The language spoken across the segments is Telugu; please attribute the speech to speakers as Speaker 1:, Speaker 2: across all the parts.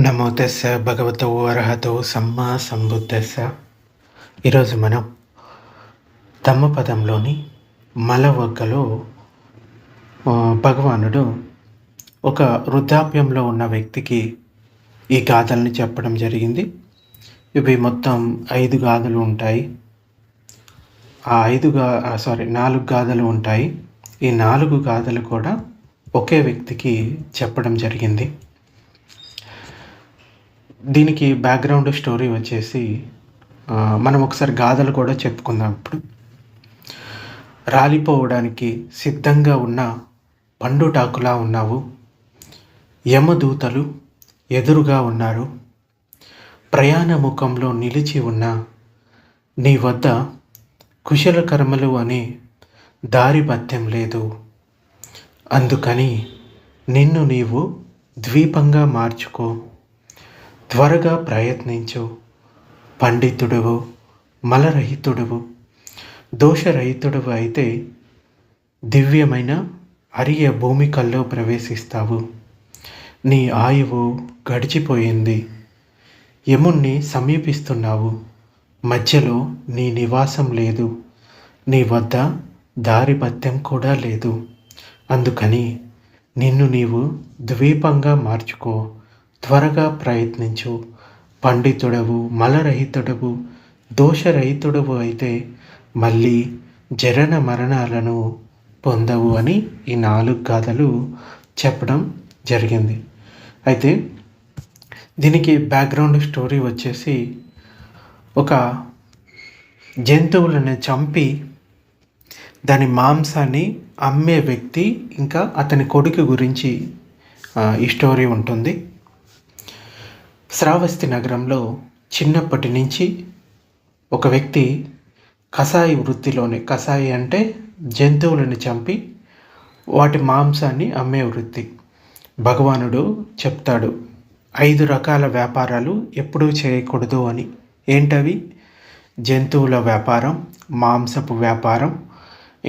Speaker 1: నమో తెస్స భగవతో అర్హతో సమ్మా సంబుద్ధస్స. ఈరోజు మనం ధమ్మపదంలోని మలవగ్గలో భగవానుడు ఒక వృద్ధాప్యంలో ఉన్న వ్యక్తికి ఈ గాథల్ని చెప్పడం జరిగింది. ఇవి మొత్తం 5 గాథలు ఉంటాయి. ఆ 4 గాథలు ఉంటాయి. ఈ 4 గాథలు కూడా ఒకే వ్యక్తికి చెప్పడం జరిగింది. దీనికి బ్యాక్గ్రౌండ్ స్టోరీ వచ్చేసి మనం ఒకసారి గాథలు కూడా చెప్పుకుందాం. ఇప్పుడు రాలిపోవడానికి సిద్ధంగా ఉన్న పండుటాకులా ఉన్నావు, యమదూతలు ఎదురుగా ఉన్నారు, ప్రయాణ ముఖంలో నిలిచి ఉన్న నీ వద్ద కుశలకర్మలు అనే దారి భత్యం లేదు. అందుకని నిన్ను నీవు ద్వీపంగా మార్చుకో, త్వరగా ప్రయత్నించు. పండితుడువు, మలరహితుడువు, దోషరహితుడువు అయితే దివ్యమైన అరియ భూమికల్లో ప్రవేశిస్తావు. నీ ఆయువు గడిచిపోయింది, యముణ్ణి సమీపిస్తున్నావు, మధ్యలో నీ నివాసం లేదు, నీ వద్ద దారిపత్యం కూడా లేదు. అందుకని నిన్ను నీవు ద్వీపంగా మార్చుకో, త్వరగా ప్రయత్నించు. పండితుడవు, మలరహితుడవు, దోషరహితుడవు అయితే మళ్ళీ జరణ మరణాలను పొందవు అని ఈ 4 గాథలు చెప్పడం జరిగింది. అయితే దీనికి బ్యాక్గ్రౌండ్ స్టోరీ వచ్చేసి ఒక జంతువులను చంపి దాని మాంసాన్ని అమ్మే వ్యక్తి ఇంకా అతని కొడుకు గురించి ఈ స్టోరీ ఉంటుంది. శ్రావస్తి నగరంలో చిన్నప్పటి నుంచి ఒక వ్యక్తి కసాయి అంటే జంతువులను చంపి వాటి మాంసాన్ని అమ్మే వృత్తి. భగవానుడు చెప్తాడు 5 రకాల వ్యాపారాలు ఎప్పుడూ చేయకూడదు అని. ఏంటవి? జంతువుల వ్యాపారం, మాంసపు వ్యాపారం,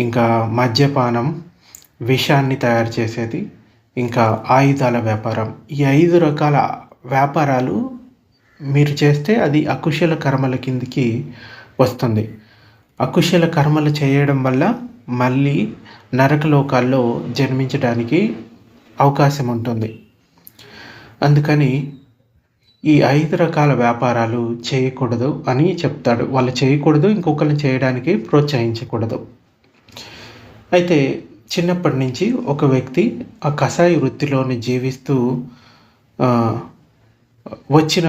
Speaker 1: ఇంకా మద్యపానం, విషాన్ని తయారు చేసేది, ఇంకా ఆయుధాల వ్యాపారం. ఈ 5 రకాల వ్యాపారాలు మీరు చేస్తే అది అకుశల కర్మల కిందికి వస్తుంది. అకుశల కర్మలు చేయడం వల్ల మళ్ళీ నరకలోకాల్లో జన్మించడానికి అవకాశం ఉంటుంది. అందుకని ఈ 5 రకాల వ్యాపారాలు చేయకూడదు అని చెప్తాడు. వాళ్ళు చేయకూడదు, ఇంకొకరిని చేయడానికి ప్రోత్సహించకూడదు. అయితే చిన్నప్పటి నుంచి ఒక వ్యక్తి ఆ కషాయ వృత్తిలోని జీవిస్తూ వచ్చిన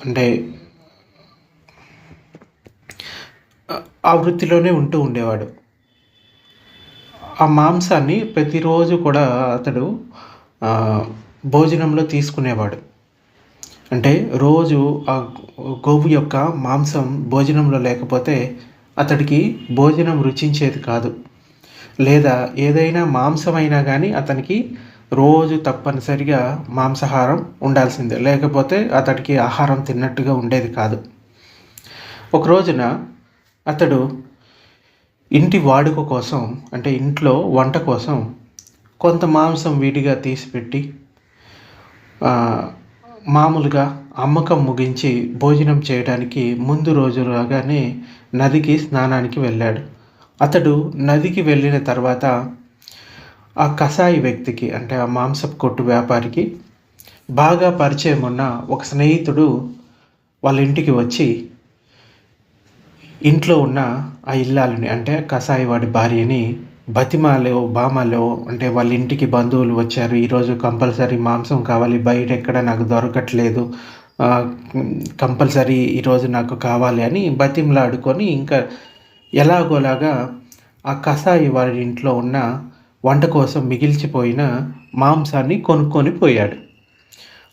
Speaker 1: అంటే ఆ వృత్తిలోనే ఉంటూ ఉండేవాడు. ఆ మాంసాన్ని ప్రతిరోజు కూడా అతడు భోజనంలో తీసుకునేవాడు. అంటే రోజు ఆ గోవు యొక్క మాంసం భోజనంలో లేకపోతే అతడికి భోజనం రుచించేది కాదు. లేదా ఏదైనా మాంసమైనా కానీ అతనికి రోజు తప్పనిసరిగా మాంసాహారం ఉండాల్సిందే, లేకపోతే అతడికి ఆహారం తిన్నట్టుగా ఉండేది కాదు. ఒక రోజున అతడు ఇంటి వాడుక కోసం, అంటే ఇంట్లో వంట కోసం కొంత మాంసం విడిగా తీసిపెట్టి మామూలుగా అమ్మకం ముగించి భోజనం చేయడానికి ముందు రోజులాగానే నదికి స్నానానికి వెళ్ళాడు. అతడు నదికి వెళ్ళిన తర్వాత ఆ కషాయి వ్యక్తికి, అంటే ఆ మాంసపు కొట్టు వ్యాపారికి బాగా పరిచయం ఉన్న ఒక స్నేహితుడు వాళ్ళ ఇంటికి వచ్చి ఇంట్లో ఉన్న ఆ ఇల్లాలని, అంటే కషాయి వాడి భార్యని బామాలో అంటే వాళ్ళ ఇంటికి బంధువులు వచ్చారు, ఈరోజు కంపల్సరీ మాంసం కావాలి, బయట ఎక్కడ నాకు దొరకట్లేదు, కంపల్సరీ ఈరోజు నాకు కావాలి అని బతిమలాడుకొని ఇంకా ఎలాగోలాగా ఆ కషాయి వాడి ఇంట్లో ఉన్న వంట కోసం మిగిల్చిపోయిన మాంసాన్ని కొనుక్కొని పోయాడు.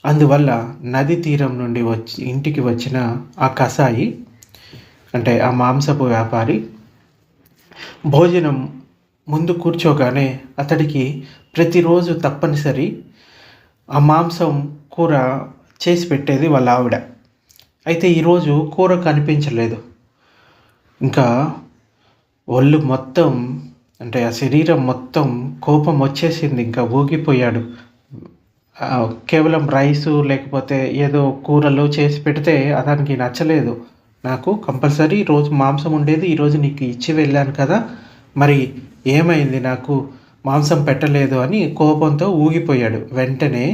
Speaker 1: అందువల్ల నది తీరం నుండి ఇంటికి వచ్చిన ఆ కషాయి, అంటే ఆ మాంసపు వ్యాపారి భోజనం ముందు కూర్చోగానే అతడికి ప్రతిరోజు తప్పనిసరి ఆ మాంసం కూర చేసి పెట్టేది వాళ్ళ ఆవిడ. అయితే ఈరోజు కూర కనిపించలేదు. ఇంకా ఒళ్ళు మొత్తం, అంటే ఆ శరీరం మొత్తం కోపం వచ్చేసింది. ఇంకా ఊగిపోయాడు. కేవలం రైసు లేకపోతే ఏదో కూరలు చేసి పెడితే అతనికి నచ్చలేదు. నాకు కంపల్సరీ రోజు మాంసం ఉండేది. ఈరోజు నీకు ఇచ్చి వెళ్ళాను కదా! మరి ఏమైంది నాకు మాంసం పెట్టలేదు అని కోపంతో ఊగిపోయాడు. వెంటనే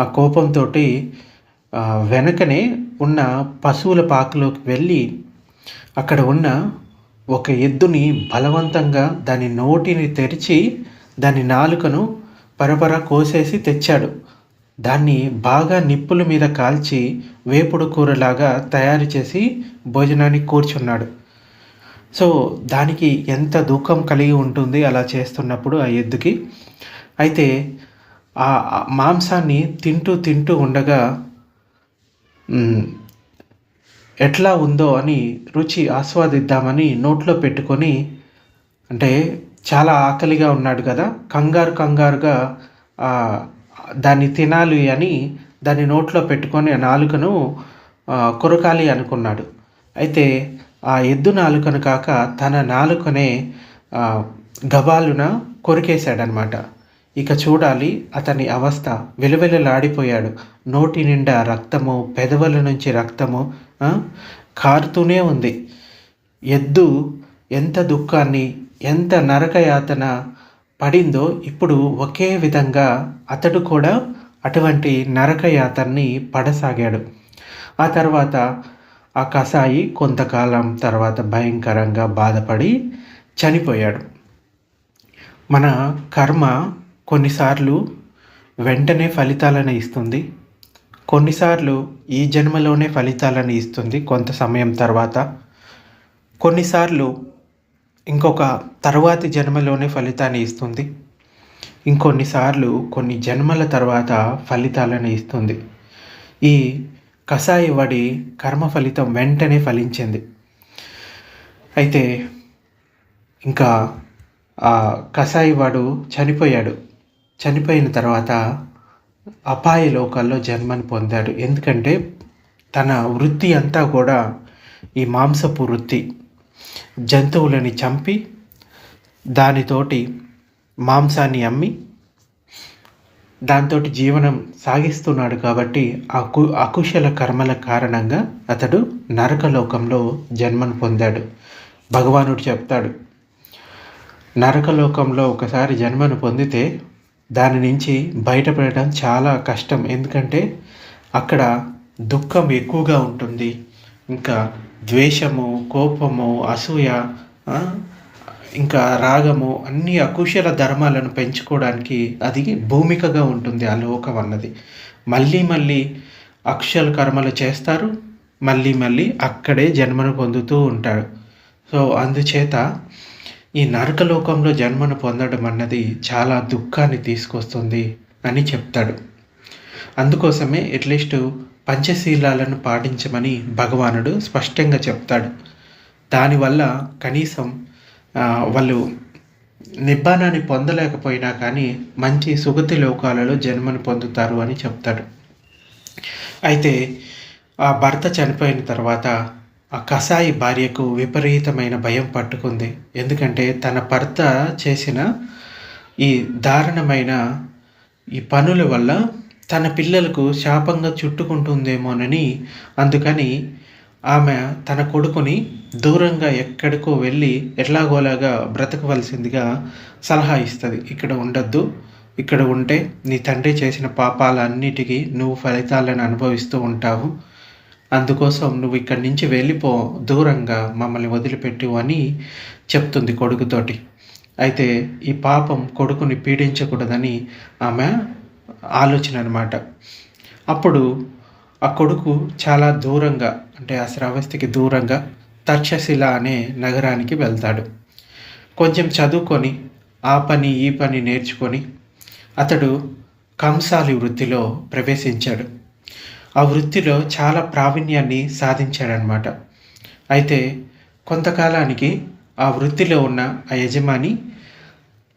Speaker 1: ఆ కోపంతోటి వెనకనే ఉన్న పశువుల పాకలోకి వెళ్ళి అక్కడ ఉన్న ఒక ఎద్దుని బలవంతంగా దాని నోటిని తెరిచి దాని నాలుకను పరపర కోసేసి తెచ్చాడు. దాన్ని బాగా నిప్పుల మీద కాల్చి వేపుడు కూరలాగా తయారు చేసి భోజనానికి కూర్చున్నాడు. సో దానికి ఎంత దుఃఖం కలిగి ఉంటుంది అలా చేస్తున్నప్పుడు ఆ ఎద్దుకి. అయితే ఆ మాంసాన్ని తింటూ తింటూ ఉండగా ఎట్లా ఉందో అని రుచి ఆస్వాదిద్దామని నోట్లో పెట్టుకొని, అంటే చాలా ఆకలిగా ఉన్నాడు కదా, కంగారుగా దాన్ని తినాలి అని దాన్ని నోట్లో పెట్టుకొని ఆ నాలుకను కొరకాలి అనుకున్నాడు. అయితే ఆ ఎద్దు నాలుకను కాక తన నాలుకనే గబాలున కొరికేశాడనమాట. ఇక చూడాలి అతని అవస్థ. వెలువెలలాడిపోయాడు. నోటి నిండా రక్తము, పెదవుల నుంచి రక్తము కారుతూనే ఉంది. ఎద్దు ఎంత దుఃఖాన్ని, ఎంత నరకయాతన పడిందో ఇప్పుడు ఒకే విధంగా అతడు కూడా అటువంటి నరకయాతన్ని పడసాగాడు. ఆ తర్వాత ఆ కసాయి కొంతకాలం తర్వాత భయంకరంగా బాధపడి చనిపోయాడు. మన కర్మ కొన్నిసార్లు వెంటనే ఫలితాలను ఇస్తుంది, కొన్నిసార్లు ఈ జన్మలోనే ఫలితాలను ఇస్తుంది కొంత సమయం తర్వాత, కొన్నిసార్లు ఇంకొక తరువాతి జన్మలోనే ఫలితాన్ని ఇస్తుంది, ఇంకొన్నిసార్లు కొన్ని జన్మల తర్వాత ఫలితాలను ఇస్తుంది. ఈ కసాయి వాడి కర్మ ఫలితం వెంటనే ఫలించింది. అయితే ఇంకా ఆ కసాయి వాడు చనిపోయాడు. చనిపోయిన తర్వాత అపాయ లోకాల్లో జన్మని పొందాడు. ఎందుకంటే తన వృత్తి అంతా కూడా ఈ మాంసపు వృత్తి. జంతువులని చంపి దానితోటి మాంసాన్ని అమ్మి దాంతో జీవనం సాగిస్తున్నాడు. కాబట్టి అకుశల కర్మల కారణంగా అతడు నరకలోకంలో జన్మను పొందాడు. భగవానుడు చెప్తాడు, నరకలోకంలో ఒకసారి జన్మను పొందితే దాని నుంచి బయటపడడం చాలా కష్టం. ఎందుకంటే అక్కడ దుఃఖం ఎక్కువగా ఉంటుంది. ఇంకా ద్వేషము, కోపము, అసూయ, ఇంకా రాగము, అన్ని అకుశల ధర్మాలను పెంచుకోవడానికి అది భూమికగా ఉంటుంది ఆ లోకం అన్నది. మళ్ళీ అకుశల కర్మలు చేస్తారు, మళ్ళీ అక్కడే జన్మను పొందుతూ ఉంటాడు. సో అందుచేత ఈ నరకలోకంలో జన్మను పొందడం అన్నది చాలా దుఃఖాన్ని తీసుకొస్తుంది అని చెప్తాడు. అందుకోసమే అట్లీస్ట్ పంచశీలాలను పాటించమని భగవానుడు స్పష్టంగా చెప్తాడు. దానివల్ల కనీసం వాళ్ళు నిబ్బానాన్ని పొందలేకపోయినా కానీ మంచి సుగతి లోకాలలో జన్మను పొందుతారు అని చెప్తాడు. అయితే ఆ భర్త చనిపోయిన తర్వాత ఆ కసాయి భార్యకు విపరీతమైన భయం పట్టుకుంది. ఎందుకంటే తన భర్త చేసిన ఈ దారుణమైన ఈ పనుల వల్ల తన పిల్లలకు శాపంగా చుట్టుకుంటుందేమోనని, అందుకని ఆమె తన కొడుకుని దూరంగా ఎక్కడికో వెళ్ళి ఎట్లాగోలాగా బ్రతకవలసిందిగా సలహా ఇస్తుంది. ఇక్కడ ఉండొద్దు, ఇక్కడ ఉంటే నీ తండ్రి చేసిన పాపాలన్నిటికీ నువ్వు ఫలితాలను అనుభవిస్తూ ఉంటావు, అందుకోసం నువ్వు ఇక్కడి నుంచి వెళ్ళిపో, దూరంగా మమ్మల్ని వదిలిపెట్టు అని చెప్తుంది కొడుకుతోటి. అయితే ఈ పాపం కొడుకుని పీడించకూడదని ఆమె ఆలోచన అన్నమాట. అప్పుడు ఆ కొడుకు చాలా దూరంగా, అంటే ఆ శ్రావస్తికి దూరంగా తర్క్షశిల అనే నగరానికి వెళ్తాడు. కొంచెం చదువుకొని ఆ పని ఈ పని నేర్చుకొని అతడు కంసాలి వృత్తిలో ప్రవేశించాడు. ఆ వృత్తిలో చాలా ప్రావీణ్యాన్ని సాధించాడనమాట. అయితే కొంతకాలానికి ఆ వృత్తిలో ఉన్న ఆ యజమాని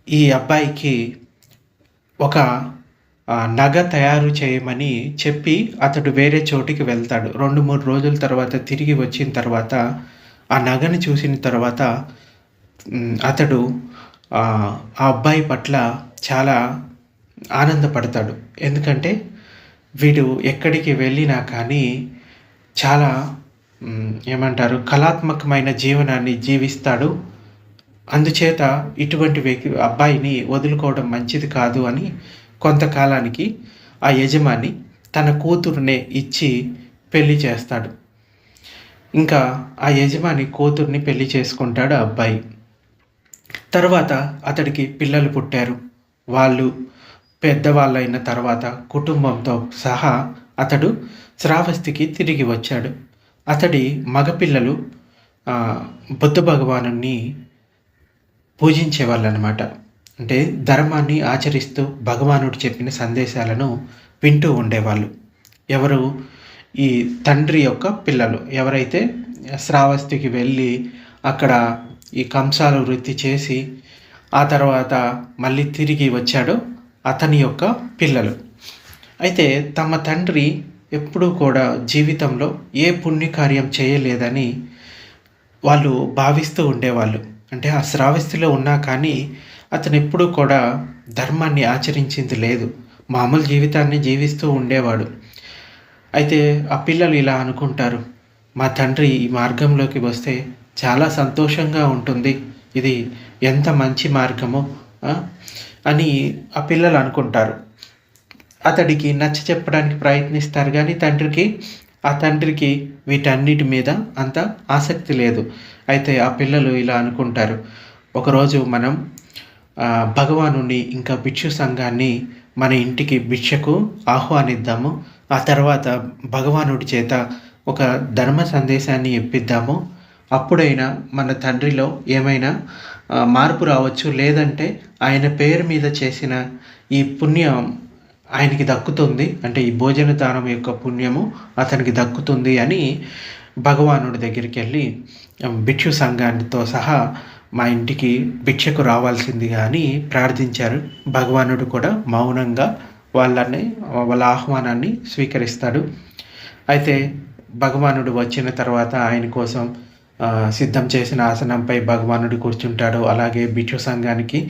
Speaker 1: ఈ అబ్బాయికి ఒక నగ తయారు చేయమని చెప్పి అతడు వేరే చోటికి వెళ్తాడు. 2-3 రోజుల తర్వాత తిరిగి వచ్చిన తర్వాత ఆ నగని చూసిన తర్వాత అతడు ఆ అబ్బాయి పట్ల చాలా ఆనందపడతాడు. ఎందుకంటే వీడు ఎక్కడికి వెళ్ళినా కానీ చాలా ఏమంటారు కళాత్మకమైన జీవనాన్ని జీవిస్తాడు. అందుచేత ఇటువంటి అబ్బాయిని వదులుకోవడం మంచిది కాదు అని కొంతకాలానికి ఆ యజమాని తన కూతురునే ఇచ్చి పెళ్లి చేస్తాడు. ఇంకా ఆ యజమాని కూతుర్ని పెళ్లి చేసుకుంటాడు ఆ అబ్బాయి. తర్వాత అతడికి పిల్లలు పుట్టారు. వాళ్ళు పెద్దవాళ్ళైన తర్వాత కుటుంబంతో సహా అతడు శ్రావస్తికి తిరిగి వచ్చాడు. అతడి మగపిల్లలు బుద్ధ భగవానుని పూజించేవాళ్ళనమాట. అంటే ధర్మాన్ని ఆచరిస్తూ భగవానుడు చెప్పిన సందేశాలను వింటూ ఉండేవాళ్ళు. ఎవరు? ఈ తండ్రి యొక్క పిల్లలు. ఎవరైతే శ్రావస్తికి వెళ్ళి అక్కడ ఈ కంసాల వృత్తి చేసి ఆ తర్వాత మళ్ళీ తిరిగి వచ్చాడో అతని యొక్క పిల్లలు. అయితే తమ తండ్రి ఎప్పుడూ కూడా జీవితంలో ఏ పుణ్యకార్యం చేయలేదని వాళ్ళు భావిస్తూ ఉండేవాళ్ళు. అంటే ఆ శ్రావస్తిలో ఉన్నా కానీ అతను ఎప్పుడూ కూడా ధర్మాన్ని ఆచరించింది లేదు. మామూలు జీవితాన్ని జీవిస్తూ ఉండేవాడు. అయితే ఆ పిల్లలు ఇలా అనుకుంటారు, మా తండ్రి ఈ మార్గంలోకి వస్తే చాలా సంతోషంగా ఉంటుంది, ఇది ఎంత మంచి మార్గమో అని ఆ పిల్లలు అనుకుంటారు. అతడికి నచ్చ చెప్పడానికి ప్రయత్నిస్తారు కానీ ఆ తండ్రికి వీటన్నిటి మీద అంత ఆసక్తి లేదు. అయితే ఆ పిల్లలు ఇలా అనుకుంటారు, ఒకరోజు మనం భగవానుని ఇంకా భిక్షు సంఘాన్ని మన ఇంటికి భిక్షకు ఆహ్వానిద్దాము. ఆ తర్వాత భగవానుడి చేత ఒక ధర్మ సందేశాన్ని ఇప్పిద్దాము. అప్పుడైనా మన తండ్రిలో ఏమైనా మార్పు రావచ్చు. లేదంటే ఆయన పేరు మీద చేసిన ఈ పుణ్యం ఆయనకి దక్కుతుంది, అంటే ఈ భోజన దానం యొక్క పుణ్యము అతనికి దక్కుతుంది అని భగవానుడి దగ్గరికి వెళ్ళి భిక్షు సంఘానితో సహా మా ఇంటికి భిక్షకు రావాల్సిందిగా అని ప్రార్థించారు. భగవానుడు కూడా మౌనంగా వాళ్ళ ఆహ్వానాన్ని స్వీకరిస్తాడు. అయితే భగవానుడు వచ్చిన తర్వాత ఆయన కోసం సిద్ధం చేసిన ఆసనంపై భగవానుడు కూర్చుంటాడు. అలాగే భిక్షు సంఘానికి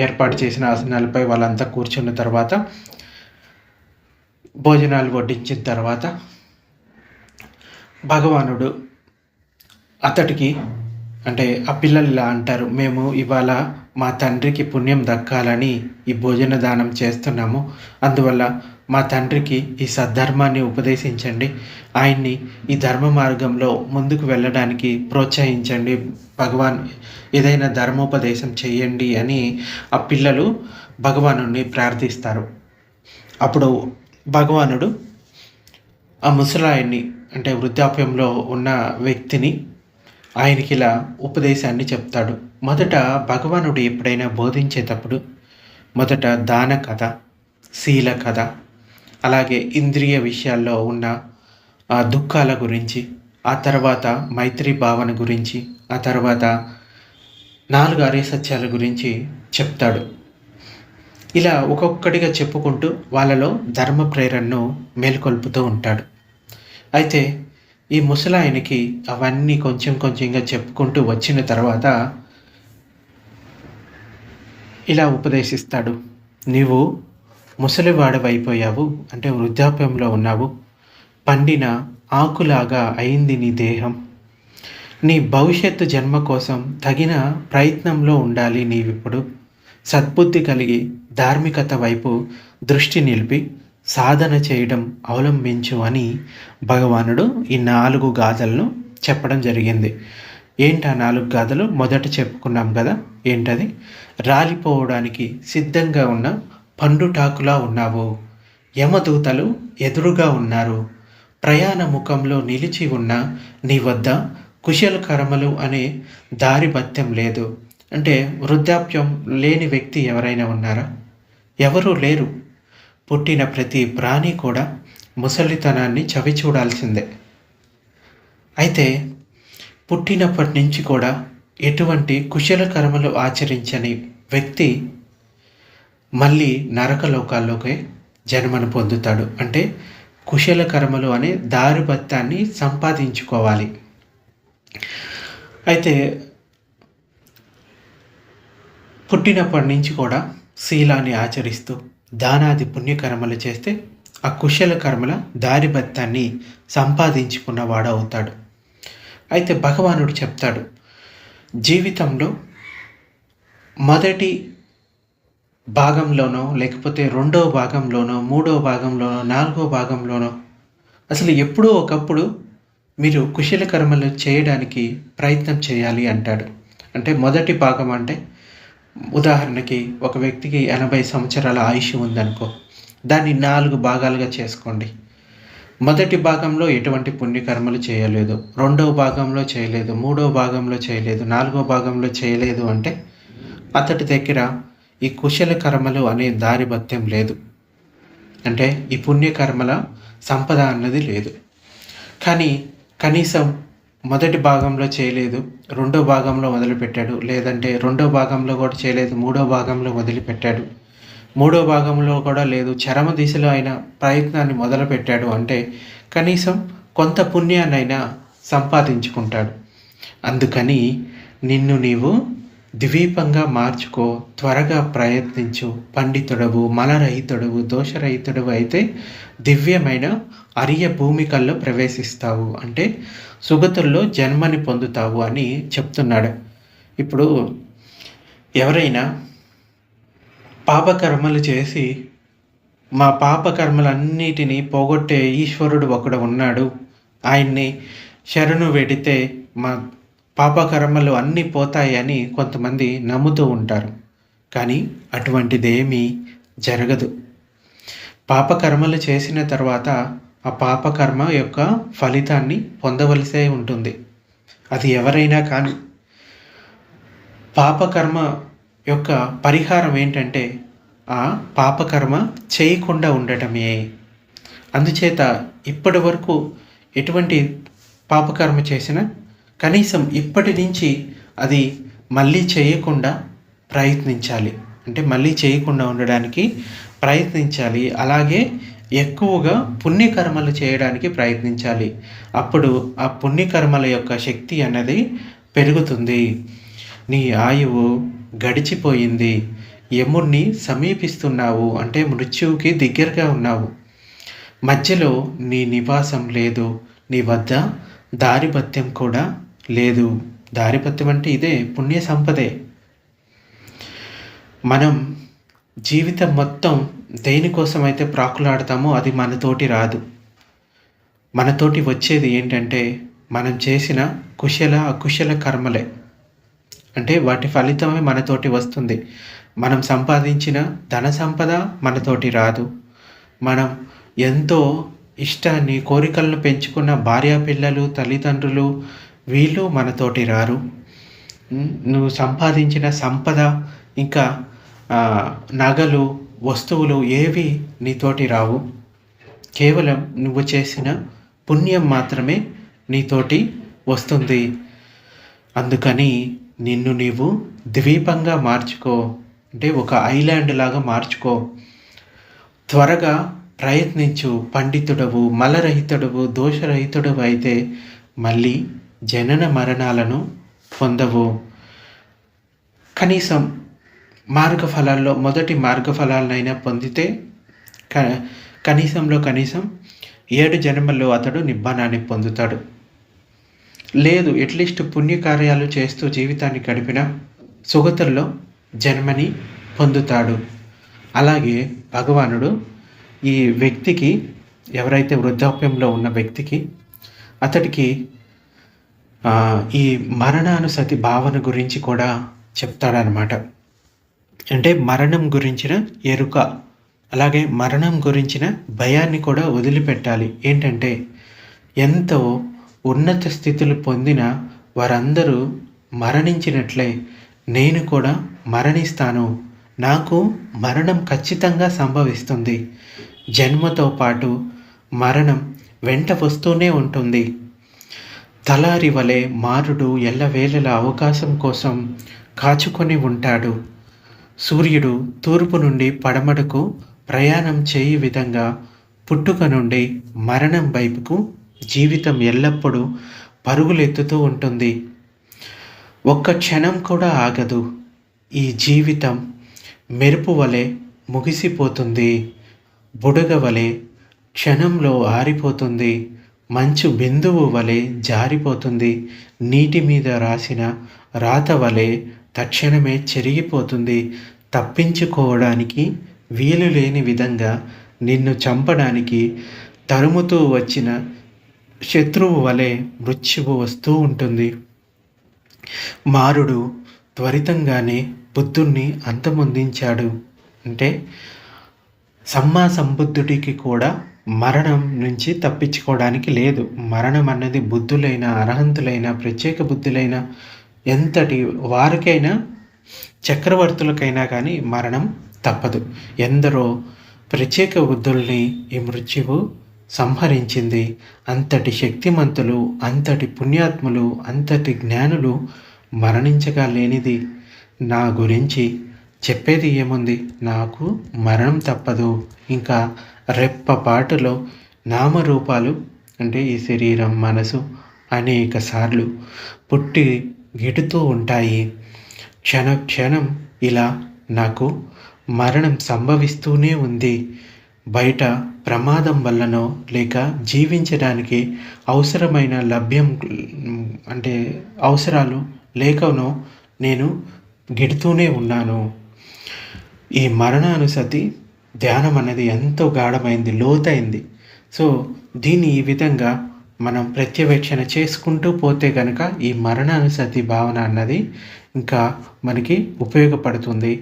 Speaker 1: ఏర్పాటు చేసిన ఆసనాలపై వాళ్ళంతా కూర్చున్న తర్వాత భోజనాలు వడ్డించిన తర్వాత భగవానుడు అతడికి, అంటే ఆ పిల్లలు ఇలా అంటారు, మేము ఇవాళ మా తండ్రికి పుణ్యం దక్కాలని ఈ భోజన దానం చేస్తున్నాము. అందువల్ల మా తండ్రికి ఈ సద్ధర్మాన్ని ఉపదేశించండి, ఆయన్ని ఈ ధర్మ మార్గంలో ముందుకు వెళ్ళడానికి ప్రోత్సహించండి, భగవాన్ ఏదైనా ధర్మోపదేశం చేయండి అని ఆ పిల్లలు భగవానుడిని ప్రార్థిస్తారు. అప్పుడు భగవానుడు ఆ ముసలాయన్ని, అంటే వృద్ధాప్యంలో ఉన్న వ్యక్తిని ఆయనకి ఇలా ఉపదేశాన్ని చెప్తాడు. మొదట భగవానుడు ఎప్పుడైనా బోధించేటప్పుడు మొదట దాన కథ, శీల కథ, అలాగే ఇంద్రియ విషయాల్లో ఉన్న దుఃఖాల గురించి, ఆ తర్వాత మైత్రి భావన గురించి, ఆ తర్వాత 4 ఆర్య సత్యాల గురించి చెప్తాడు. ఇలా ఒక్కొక్కటిగా చెప్పుకుంటూ వాళ్ళలో ధర్మ ప్రేరణను మేల్కొల్పుతూ ఉంటాడు. అయితే ఈ ముసలాయనికి అవన్నీ కొంచెం కొంచెంగా చెప్పుకుంటూ వచ్చిన తర్వాత ఇలా ఉపదేశిస్తాడు, నీవు ముసలివాడవైపోయావు, అంటే వృద్ధాప్యంలో ఉన్నావు, పండిన ఆకులాగా అయింది నీ దేహం. నీ భవిష్యత్తు జన్మ కోసం తగిన ప్రయత్నంలో ఉండాలి. నీవిప్పుడు సద్బుద్ధి కలిగి ధార్మికత వైపు దృష్టి నిలిపి సాధన చేయడం అవలంబించు అని భగవానుడు ఈ 4 గాథలను చెప్పడం జరిగింది. ఏంటి ఆ 4 గాథలు? మొదట చెప్పుకున్నాం కదా, ఏంటది? రాలిపోవడానికి సిద్ధంగా ఉన్న పండుటాకులా ఉన్నావు, యమదూతలు ఎదురుగా ఉన్నారు, ప్రయాణ ముఖంలో నిలిచి ఉన్న నీ వద్ద కుశల కర్మలు అనే దారి భత్యం లేదు. అంటే వృద్ధాప్యం లేని వ్యక్తి ఎవరైనా ఉన్నారా? ఎవరూ లేరు. పుట్టిన ప్రతి ప్రాణి కూడా ముసలితనాన్ని చవి చూడాల్సిందే. అయితే పుట్టినప్పటి నుంచి కూడా ఎటువంటి కుశల కర్మలు ఆచరించని వ్యక్తి మళ్ళీ నరకలోకాల్లోకే జన్మను పొందుతాడు. అంటే కుశల కర్మలు అనే దారిబత్తాన్ని సంపాదించుకోవాలి. అయితే పుట్టినప్పటి నుంచి కూడా శీలాన్ని ఆచరిస్తూ దానాది పుణ్యకర్మలు చేస్తే ఆ కుశల కర్మల దారిబత్తాన్ని సంపాదించుకున్నవాడు అవుతాడు. అయితే భగవానుడు చెప్తాడు, జీవితంలో మొదటి భాగంలోనో లేకపోతే రెండవ భాగంలోనో మూడవ భాగంలోనో నాలుగో భాగంలోనో అసలు ఎప్పుడో ఒకప్పుడు మీరు కుశల కర్మలు చేయడానికి ప్రయత్నం చేయాలి అంటాడు. అంటే మొదటి భాగం అంటే ఉదాహరణకి ఒక వ్యక్తికి 80 సంవత్సరాల ఆయుష్ ఉందనుకో, దాన్ని 4 భాగాలుగా చేసుకోండి. మొదటి భాగంలో ఎటువంటి పుణ్యకర్మలు చేయలేదు, రెండవ భాగంలో చేయలేదు, మూడవ భాగంలో చేయలేదు, నాలుగో భాగంలో చేయలేదు అంటే అతడి దగ్గర ఈ కుశల కర్మలు అనే దారిభత్యం లేదు. అంటే ఈ పుణ్యకర్మల సంపద అన్నది లేదు. కానీ కనీసం మొదటి భాగంలో చేయలేదు, రెండో భాగంలో మొదలుపెట్టాడు, లేదంటే రెండో భాగంలో కూడా చేయలేదు, మూడో భాగంలో వదిలిపెట్టాడు, మూడో భాగంలో కూడా లేదు, చరమ దిశలో అయిన ప్రయత్నాన్ని మొదలుపెట్టాడు అంటే కనీసం కొంత పుణ్యాన్నైనా సంపాదించుకుంటాడు. అందుకని నిన్ను నీవు ద్వీపంగా మార్చుకో, త్వరగా ప్రయత్నించు, పండితుడవు, మలరహితుడవు, దోషరహితుడవు అయితే దివ్యమైన అరియ భూమికల్లో ప్రవేశిస్తావు, అంటే సుగతుల్లో జన్మని పొందుతావు అని చెప్తున్నాడు. ఇప్పుడు ఎవరైనా పాపకర్మలు చేసి మా పాపకర్మలన్నిటినీ పోగొట్టే ఈశ్వరుడు ఒకడు ఉన్నాడు, ఆయన్ని శరణు వెడితే మా పాపకర్మలు అన్నీ పోతాయి అని కొంతమంది నమ్ముతూ ఉంటారు. కానీ అటువంటిదేమీ జరగదు. పాపకర్మలు చేసిన తర్వాత ఆ పాపకర్మ యొక్క ఫలితాన్ని పొందవలసే ఉంటుంది. అది ఎవరైనా కానీ పాపకర్మ యొక్క పరిహారం ఏంటంటే ఆ పాపకర్మ చేయకుండా ఉండటమే. అందుచేత ఇప్పటి వరకు ఎటువంటి పాపకర్మ చేసినా కనీసం ఇప్పటి నుంచి అది మళ్ళీ చేయకుండా ప్రయత్నించాలి. అంటే మళ్ళీ చేయకుండా ఉండడానికి ప్రయత్నించాలి. అలాగే ఎక్కువగా పుణ్యకర్మలు చేయడానికి ప్రయత్నించాలి. అప్పుడు ఆ పుణ్యకర్మల యొక్క శక్తి అన్నది పెరుగుతుంది. నీ ఆయువు గడిచిపోయింది, యముణ్ణి సమీపిస్తున్నావు, అంటే మృత్యువుకి దగ్గరగా ఉన్నావు, మధ్యలో నీ నివాసం లేదు, నీ వద్ద దారిపత్యం కూడా లేదు. దారిపత్యం అంటే ఇదే పుణ్య సంపదే. మనం జీవితం మొత్తం దేనికోసమైతే ప్రాకులాడతామో అది మనతోటి రాదు. మనతోటి వచ్చేది ఏంటంటే మనం చేసిన కుశల అకుశల కర్మలే. అంటే వాటి ఫలితమే మనతోటి వస్తుంది. మనం సంపాదించిన ధన సంపద మనతోటి రాదు. మనం ఎంతో ఇష్టాన్ని కోరికలను పెంచుకున్న భార్య పిల్లలు తల్లిదండ్రులు వీళ్ళు మనతోటి రారు. నువ్వు సంపాదించిన సంపద ఇంకా నగలు వస్తువులు ఏవి నీతోటి రావు. కేవలం నువ్వు చేసిన పుణ్యం మాత్రమే నీతోటి వస్తుంది. అందుకని నిన్ను నీవు ద్వీపంగా మార్చుకో, అంటే ఒక ఐలాండ్ లాగా మార్చుకో. త్వరగా ప్రయత్నించు. పండితుడవు, మలరహితుడవు, దోషరహితుడవు అయితే మళ్ళీ జనన మరణాలను పొందవు. కనీసం మార్గఫలాల్లో మొదటి మార్గఫలాలనైనా పొందితే కనీసంలో కనీసం 7 జన్మల్లో అతడు నిబ్బానాన్ని పొందుతాడు. లేదు అట్లీస్ట్ పుణ్యకార్యాలు చేస్తూ జీవితాన్ని గడిపిన సుగతుల్లో జన్మని పొందుతాడు. అలాగే భగవానుడు ఈ వ్యక్తికి, ఎవరైతే వృద్ధాప్యంలో ఉన్న వ్యక్తికి, అతడికి ఈ మరణానుసతి భావన గురించి కూడా చెప్తాడనమాట. అంటే మరణం గురించిన ఎరుక, అలాగే మరణం గురించిన భయాన్ని కూడా వదిలిపెట్టాలి. ఏంటంటే ఎంతో ఉన్నత స్థితులు పొందిన వారందరూ మరణించినట్లే నేను కూడా మరణిస్తాను, నాకు మరణం ఖచ్చితంగా సంభవిస్తుంది. జన్మతో పాటు మరణం వెంట వస్తూనే ఉంటుంది. తలారి వలె మారుడు ఎల్లవేళల అవకాశం కోసం కాచుకొని ఉంటాడు. సూర్యుడు తూర్పు నుండి పడమటకు ప్రయాణం చేయు విధంగా పుట్టుక నుండి మరణం వైపుకు జీవితం ఎల్లప్పుడూ పరుగులెత్తుతూ ఉంటుంది. ఒక్క క్షణం కూడా ఆగదు. ఈ జీవితం మెరుపు వలె ముగిసిపోతుంది, బుడగ వలె క్షణంలో ఆరిపోతుంది, మంచు బిందువు వలె జారిపోతుంది, నీటి మీద రాసిన రాత వలె తక్షణమే చెరిగిపోతుంది. తప్పించుకోవడానికి వీలు లేని విధంగా నిన్ను చంపడానికి తరుముతూ వచ్చిన శత్రువు వలె మృత్యువు వస్తూ ఉంటుంది. మారుడు త్వరితంగానే బుద్ధుణ్ణి అంతమొందించాడు. అంటే సంబుద్ధుడికి కూడా మరణం నుంచి తప్పించుకోవడానికి లేదు. మరణం అన్నది బుద్ధులైన, అర్హంతులైన, ప్రత్యేక బుద్ధులైన ఎంతటి వారికైనా, చక్రవర్తులకైనా కానీ మరణం తప్పదు. ఎందరో ప్రత్యేక బుద్ధుల్ని ఈ మృత్యువు సంహరించింది. అంతటి శక్తిమంతులు, అంతటి పుణ్యాత్ములు, అంతటి జ్ఞానులు మరణించగా లేనిది నా గురించి చెప్పేది ఏముంది? నాకు మరణం తప్పదు. ఇంకా రెప్పపాటులో నామరూపాలు అంటే ఈ శరీరం, మనసు అనేక సార్లు పుట్టి గిడుతూ ఉంటాయి. క్షణం ఇలా నాకు మరణం సంభవిస్తూనే ఉంది. బయట ప్రమాదం వల్లనో లేక జీవించడానికి అవసరమైన అంటే అవసరాలు లేకనో నేను గిడుతూనే ఉన్నాను. ఈ మరణానుసతి ధ్యానం అనేది ఎంతో గాఢమైంది, లోతైంది. సో దీన్ని ఈ విధంగా మనం ప్రత్యవేక్షణ చేసుకుంటూ పోతే కనుక ఈ మరణానుసతి భావన అన్నది ఇంకా మనకి ఉపయోగపడుతుంది.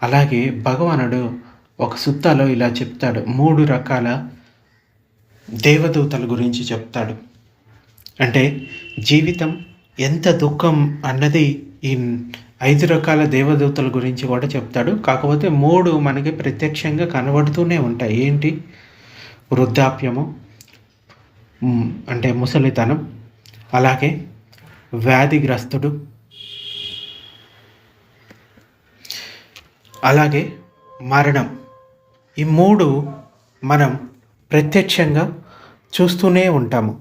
Speaker 1: అలాగే భగవానుడు ఒక సుత్తాలో ఇలా చెప్తాడు, 3 రకాల దేవదూతల గురించి చెప్తాడు. అంటే జీవితం ఎంత దుఃఖం అన్నది ఈ 5 రకాల దేవదూతల గురించి కూడా చెప్తాడు. కాకపోతే 3 మనకి ప్రత్యక్షంగా కనబడుతూనే ఉంటాయి. ఏంటి? వృద్ధాప్యము అంటే ముసలితనం, అలాగే వ్యాధిగ్రస్తుడు, అలాగే మరణం. ఈ 3 మనం ప్రత్యక్షంగా చూస్తూనే ఉంటాము.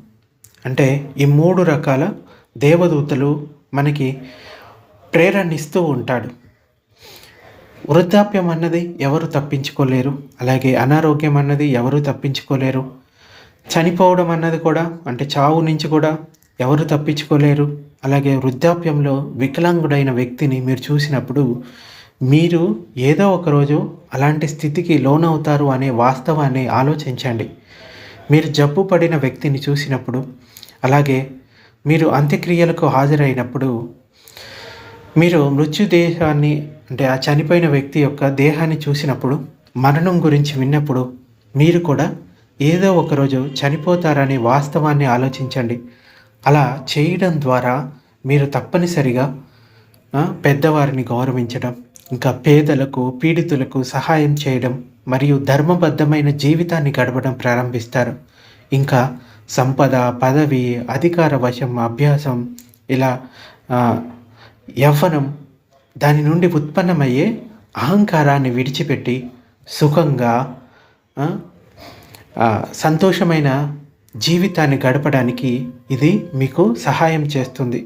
Speaker 1: అంటే ఈ 3 రకాల దేవదూతలు మనకి ప్రేరణిస్తూ ఉంటాడు. వృద్ధాప్యం అన్నది ఎవరు తప్పించుకోలేరు, అలాగే అనారోగ్యం అన్నది ఎవరు తప్పించుకోలేరు. చనిపోవడం అన్నది కూడా అంటే చావు నుంచి కూడా ఎవరు తప్పించుకోలేరు. అలాగే వృద్ధాప్యంలో వికలాంగుడైన వ్యక్తిని మీరు చూసినప్పుడు మీరు ఏదో ఒకరోజు అలాంటి స్థితికి లోనవుతారు అనే వాస్తవాన్ని ఆలోచించండి. మీరు జబ్బు పడిన వ్యక్తిని చూసినప్పుడు, అలాగే మీరు అంత్యక్రియలకు హాజరైనప్పుడు, మీరు మృత్యుదేహాన్ని అంటే ఆ చనిపోయిన వ్యక్తి యొక్క దేహాన్ని చూసినప్పుడు, మరణం గురించి విన్నప్పుడు మీరు కూడా ఏదో ఒకరోజు చనిపోతారనే వాస్తవాన్ని ఆలోచించండి. అలా చేయడం ద్వారా మీరు తప్పనిసరిగా పెద్దవారిని గౌరవించడం, ఇంకా పేదలకు, పీడితులకు సహాయం చేయడం మరియు ధర్మబద్ధమైన జీవితాన్ని గడపడం ప్రారంభిస్తారు. ఇంకా సంపద, పదవి, అధికార వశం, అభ్యాసం, ఇలా యవ్వనం, దాని నుండి ఉత్పన్నమయ్యే అహంకారాన్ని విడిచిపెట్టి సుఖంగా సంతోషమైన జీవితాన్ని గడపడానికి ఇది మీకు సహాయం చేస్తుంది.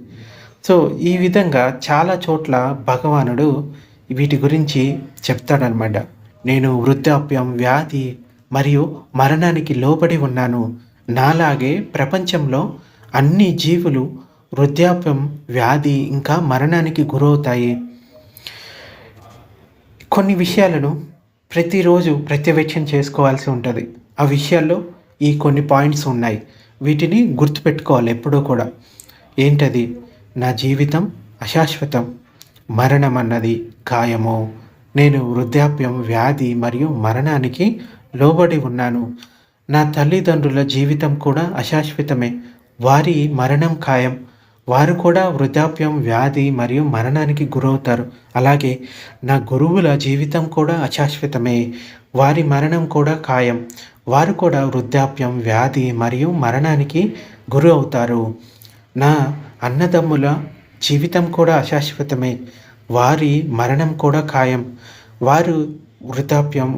Speaker 1: సో ఈ విధంగా చాలా చోట్ల భగవానుడు వీటి గురించి చెప్తాడనమాట. నేను వృద్ధాప్యం, వ్యాధి మరియు మరణానికి లోబడి ఉన్నాను. నాలాగే ప్రపంచంలో అన్ని జీవులు వృద్ధాప్యం, వ్యాధి ఇంకా మరణానికి గురవుతాయి. కొన్ని విషయాలను ప్రతిరోజు ప్రత్యవేక్షణ చేసుకోవాల్సి ఉంటుంది. ఆ విషయాల్లో ఈ కొన్ని పాయింట్స్ ఉన్నాయి. వీటిని గుర్తుపెట్టుకోవాలి ఎప్పుడూ కూడా. ఏంటది? నా జీవితం అశాశ్వతం, మరణం అన్నది ఖాయము, నేను వృద్ధాప్యం, వ్యాధి మరియు మరణానికి లోబడి ఉన్నాను. నా తల్లిదండ్రుల జీవితం కూడా అశాశ్వతమే, వారి మరణం ఖాయం, వారు కూడా వృద్ధాప్యం, వ్యాధి మరియు మరణానికి గురవుతారు. అలాగే నా గురువుల జీవితం కూడా అశాశ్వతమే, వారి మరణం కూడా ఖాయం, వారు కూడా వృద్ధాప్యం, వ్యాధి మరియు మరణానికి గురి అవుతారు. నా అన్నదమ్ముల జీవితం కూడా అశాశ్వతమే, వారి మరణం కూడా ఖాయం, వారు వృద్ధాప్యం,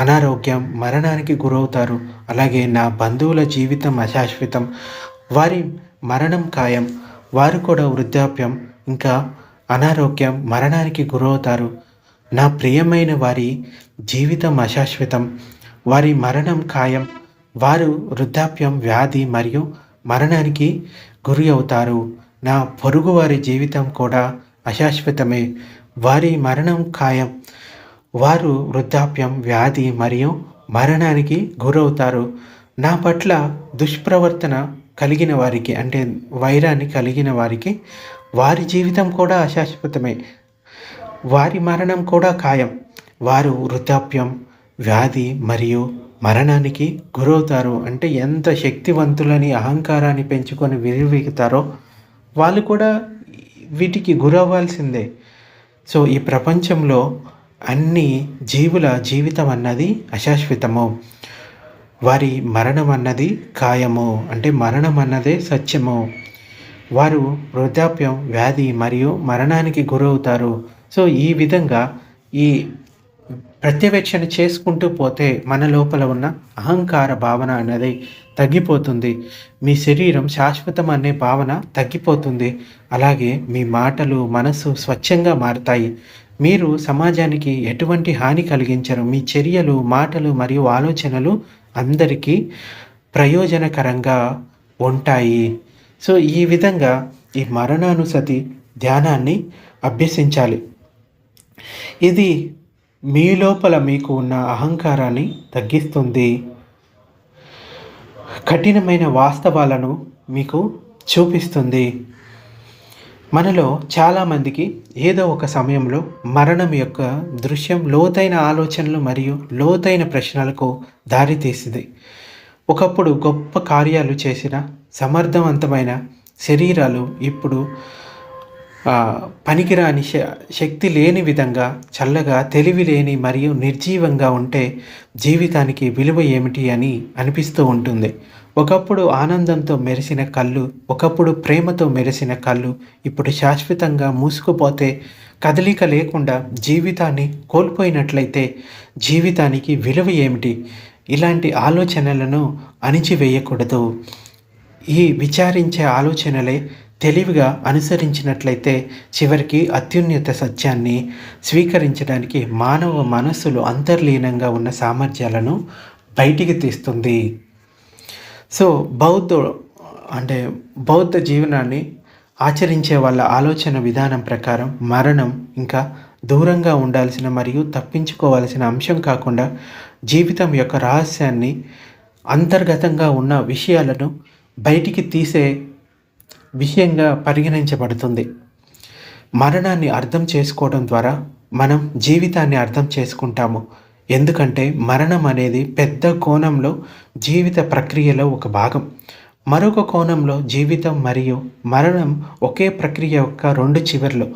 Speaker 1: అనారోగ్యం, మరణానికి గురవుతారు. అలాగే నా బంధువుల జీవితం అశాశ్వతం, వారి మరణం ఖాయం, వారు కూడా వృద్ధాప్యం, ఇంకా అనారోగ్యం, మరణానికి గురవుతారు. నా ప్రియమైన వారి జీవితం అశాశ్వతం, వారి మరణం ఖాయం. వారు వృద్ధాప్యం, వ్యాధి మరియు మరణానికి గురి అవుతారు. నా పొరుగువారి జీవితం కూడా అశాశ్వతమే, వారి మరణం ఖాయం. వారు వృద్ధాప్యం, వ్యాధి మరియు మరణానికి గురవుతారు. నా పట్ల దుష్ప్రవర్తన కలిగిన వారికి, అంటే వైరాన్ని కలిగిన వారికి, వారి జీవితం కూడా అశాశ్వతమే, వారి మరణం కూడా ఖాయం. వారు వృద్ధాప్యం, వ్యాధి మరియు మరణానికి గురవుతారు. అంటే ఎంత శక్తివంతులని అహంకారాన్ని పెంచుకొని విర్రవీగుతారో వాళ్ళు కూడా వీటికి గురవ్వాల్సిందే. సో ఈ ప్రపంచంలో అన్ని జీవుల జీవితం అన్నది అశాశ్వతము, వారి మరణం అన్నది ఖాయము, అంటే మరణం అన్నదే సత్యము. వారు వృద్ధాప్యం, వ్యాధి మరియు మరణానికి గురవుతారు. సో ఈ విధంగా ఈ ప్రత్యవేక్షణ చేసుకుంటూ పోతే మన లోపల ఉన్న అహంకార భావన అనేది తగ్గిపోతుంది. మీ శరీరం శాశ్వతం అనే భావన తగ్గిపోతుంది. అలాగే మీ మాటలు, మనసు స్వచ్ఛంగా మారుతాయి. మీరు సమాజానికి ఎటువంటి హాని కలిగించరు. మీ చర్యలు, మాటలు మరియు ఆలోచనలు అందరికీ ప్రయోజనకరంగా ఉంటాయి. సో ఈ విధంగా ఈ మరణానుసతి ధ్యానాన్ని అభ్యసించాలి. ఇది మీ లోపల మీకు ఉన్న అహంకారాన్ని తగ్గిస్తుంది, కఠినమైన వాస్తవాలను మీకు చూపిస్తుంది. మనలో చాలామందికి ఏదో ఒక సమయంలో మరణం యొక్క దృశ్యం లోతైన ఆలోచనలు మరియు లోతైన ప్రశ్నలకు దారితీసింది. ఒకప్పుడు గొప్ప కార్యాలు చేసిన సమర్థవంతమైన శరీరాలు ఇప్పుడు పనికిరాని శక్తి లేని విధంగా, చల్లగా, తెలివి లేని మరియు నిర్జీవంగా ఉంటే జీవితానికి విలువ ఏమిటి అని అనిపిస్తూ ఉంటుంది. ఒకప్పుడు ఆనందంతో మెరిసిన కళ్ళు, ఒకప్పుడు ప్రేమతో మెరిసిన కళ్ళు ఇప్పుడు శాశ్వతంగా మూసుకుపోతే, కదలిక లేకుండా జీవితాన్ని కోల్పోయినట్లయితే జీవితానికి విలువ ఏమిటి? ఇలాంటి ఆలోచనలను అణిచివేయకూడదు. ఈ విచారించే ఆలోచనలే తెలివిగా అనుసరించినట్లయితే చివరికి అత్యున్నత సత్యాన్ని స్వీకరించడానికి మానవ మనస్సులో అంతర్లీనంగా ఉన్న సామర్థ్యాలను బయటికి తీస్తుంది. సో బౌద్ధ జీవనాన్ని ఆచరించే వాళ్ళ ఆలోచన విధానం ప్రకారం మరణం ఇంకా దూరంగా ఉండాల్సిన మరియు తప్పించుకోవాల్సిన అంశం కాకుండా జీవితం యొక్క రహస్యాన్ని, అంతర్గతంగా ఉన్న విషయాలను బయటికి తీసే విషయంగా పరిగణించబడుతుంది. మరణాన్ని అర్థం చేసుకోవడం ద్వారా మనం జీవితాన్ని అర్థం చేసుకుంటాము. ఎందుకంటే మరణం అనేది పెద్ద కోణంలో జీవిత ప్రక్రియలో ఒక భాగం. మరొక కోణంలో జీవితం మరియు మరణం ఒకే ప్రక్రియ యొక్క రెండు చివర్లు,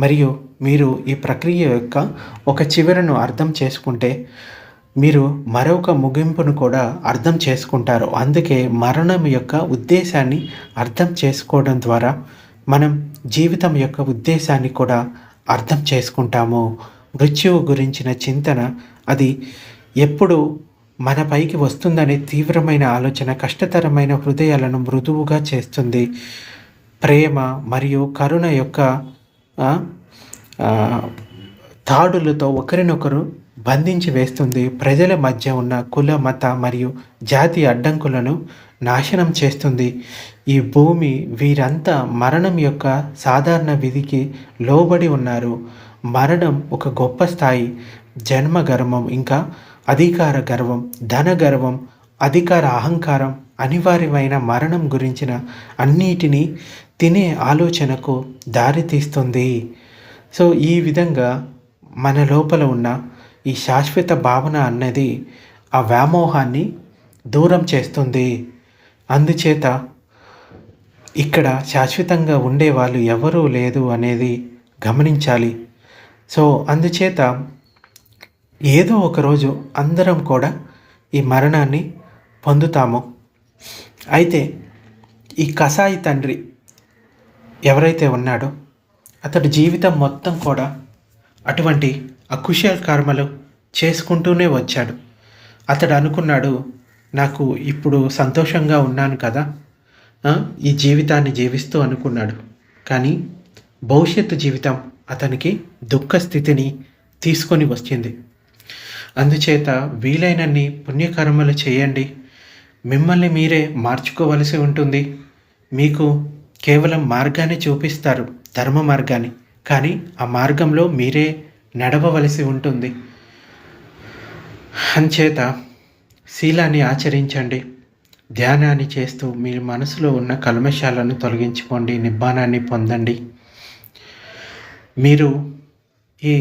Speaker 1: మరియు మీరు ఈ ప్రక్రియ యొక్క ఒక చివరను అర్థం చేసుకుంటే మీరు మరొక ముగింపును కూడా అర్థం చేసుకుంటారు. అందుకే మరణం యొక్క ఉద్దేశాన్ని అర్థం చేసుకోవడం ద్వారా మనం జీవితం యొక్క ఉద్దేశాన్ని కూడా అర్థం చేసుకుంటాము. మృత్యువు గురించిన చింతన అది ఎప్పుడు మన పైకి వస్తుందనే తీవ్రమైన ఆలోచన కష్టతరమైన హృదయాలను మృదువుగా చేస్తుంది. ప్రేమ మరియు కరుణ యొక్క తాడులతో ఒకరినొకరు బంధించి వేస్తుంది. ప్రజల మధ్య ఉన్న కుల, మత మరియు జాతి అడ్డంకులను నాశనం చేస్తుంది. ఈ భూమి వీరంతా మరణం యొక్క సాధారణ విధికి లోబడి ఉన్నారు. మరణం ఒక గొప్ప స్థాయి. జన్మ గర్వం, ఇంకా అధికార గర్వం, ధన గర్వం, అధికార అహంకారం అనివార్యమైన మరణం గురించిన అన్నిటినీ తినే ఆలోచనకు దారితీస్తుంది. సో ఈ విధంగా మన లోపల ఉన్న ఈ శాశ్వత భావన అన్నది ఆ వ్యామోహాన్ని దూరం చేస్తుంది. అందుచేత ఇక్కడ శాశ్వతంగా ఉండేవాళ్ళు ఎవరూ లేదు అనేది గమనించాలి. సో అందుచేత ఏదో ఒకరోజు అందరం కూడా ఈ మరణాన్ని పొందుతాము. అయితే ఈ కసాయి తండ్రి ఎవరైతే ఉన్నాడో అతడి జీవితం మొత్తం కూడా అటువంటి అకుశల కర్మలు చేసుకుంటూనే వచ్చాడు. అతడు అనుకున్నాడు, నాకు ఇప్పుడు సంతోషంగా ఉన్నాను కదా, ఈ జీవితాన్ని జీవిస్తూ అనుకున్నాడు. కానీ భవిష్యత్తు జీవితం అతనికి దుఃఖ స్థితిని తీసుకొని వచ్చింది. అందుచేత వీలైనన్ని పుణ్యకర్మలు చేయండి. మిమ్మల్ని మీరే మార్చుకోవలసి ఉంటుంది. మీకు కేవలం మార్గాన్ని చూపిస్తారు, ధర్మ మార్గాన్ని, కానీ ఆ మార్గంలో మీరే నడవవలసి ఉంటుంది. అంచేత శీలాన్ని ఆచరించండి. ధ్యానాన్ని చేస్తూ మీ మనసులో ఉన్న కల్మషాలను తొలగించుకోండి, నిబ్బానాన్ని పొందండి. మీరు ఈ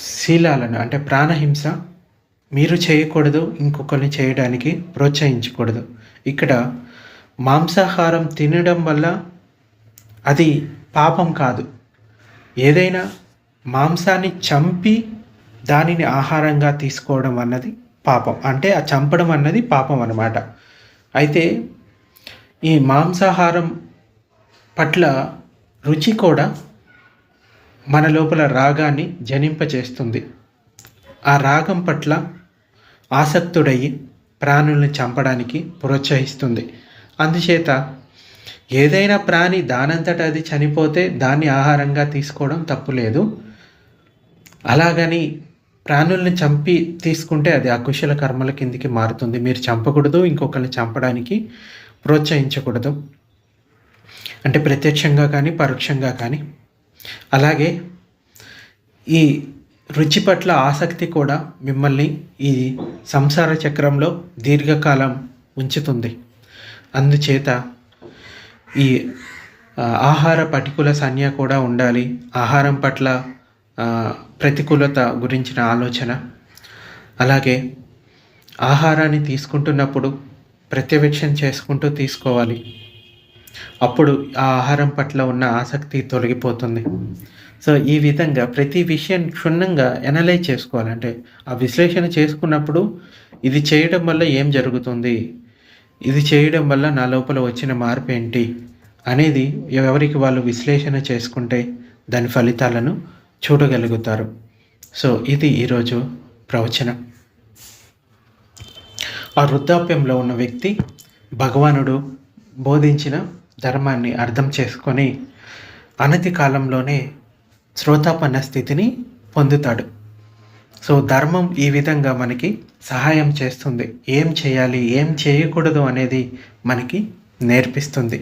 Speaker 1: శీలాలను అంటే ప్రాణహింస మీరు చేయకూడదు, ఇంకొకరిని చేయడానికి ప్రోత్సహించకూడదు. ఇక్కడ మాంసాహారం తినడం వల్ల అది పాపం కాదు. ఏదైనా మాంసాన్ని చంపి దానిని ఆహారంగా తీసుకోవడం అన్నది పాపం, అంటే ఆ చంపడం అన్నది పాపం అన్నమాట. అయితే ఈ మాంసాహారం పట్ల రుచి కూడా మన లోపల రాగాన్ని జనింపచేస్తుంది. ఆ రాగం పట్ల ఆసక్తుడయ్యి ప్రాణుల్ని చంపడానికి ప్రోత్సహిస్తుంది. అందుచేత ఏదైనా ప్రాణి దానంతట అది చనిపోతే దాన్ని ఆహారంగా తీసుకోవడం తప్పులేదు. అలాగని ప్రాణుల్ని చంపి తీసుకుంటే అది అకుశల కర్మల కిందికి మారుతుంది. మీరు చంపకూడదు, ఇంకొకరిని చంపడానికి ప్రోత్సహించకూడదు, అంటే ప్రత్యక్షంగా కానీ పరోక్షంగా కానీ. అలాగే ఈ రుచి పట్ల ఆసక్తి కూడా మిమ్మల్ని ఈ సంసార చక్రంలో దీర్ఘకాలం ఉంచుతుంది. అందుచేత ఈ ఆహార పటికుల సంజ్ఞ కూడా ఉండాలి. ఆహారం పట్ల ప్రతికూలత గురించిన ఆలోచన. అలాగే ఆహారాన్ని తీసుకుంటున్నప్పుడు ప్రత్యవేక్షణ చేసుకుంటూ తీసుకోవాలి. అప్పుడు ఆ ఆహారం పట్ల ఉన్న ఆసక్తి తొలగిపోతుంది. సో ఈ విధంగా ప్రతి విషయం క్షుణ్ణంగా ఎనలైజ్ చేసుకోవాలి. అంటే ఆ విశ్లేషణ చేసుకున్నప్పుడు ఇది చేయడం వల్ల ఏం జరుగుతుంది, ఇది చేయడం వల్ల నా లోపల వచ్చిన మార్పు ఏంటి అనేది ఎవరికి వాళ్ళు విశ్లేషణ చేసుకుంటే దాని ఫలితాలను చూడగలుగుతారు. సో ఇది ఈరోజు ప్రవచనం. ఆ వృద్ధాప్యంలో ఉన్న వ్యక్తి భగవానుడు బోధించిన ధర్మాన్ని అర్థం చేసుకొని అనతి కాలంలోనే శ్రోతాపన్న స్థితిని పొందుతాడు. సో ధర్మం ఈ విధంగా మనకి సహాయం చేస్తుంది. ఏం చేయాలి, ఏం చేయకూడదు అనేది మనకి నేర్పిస్తుంది.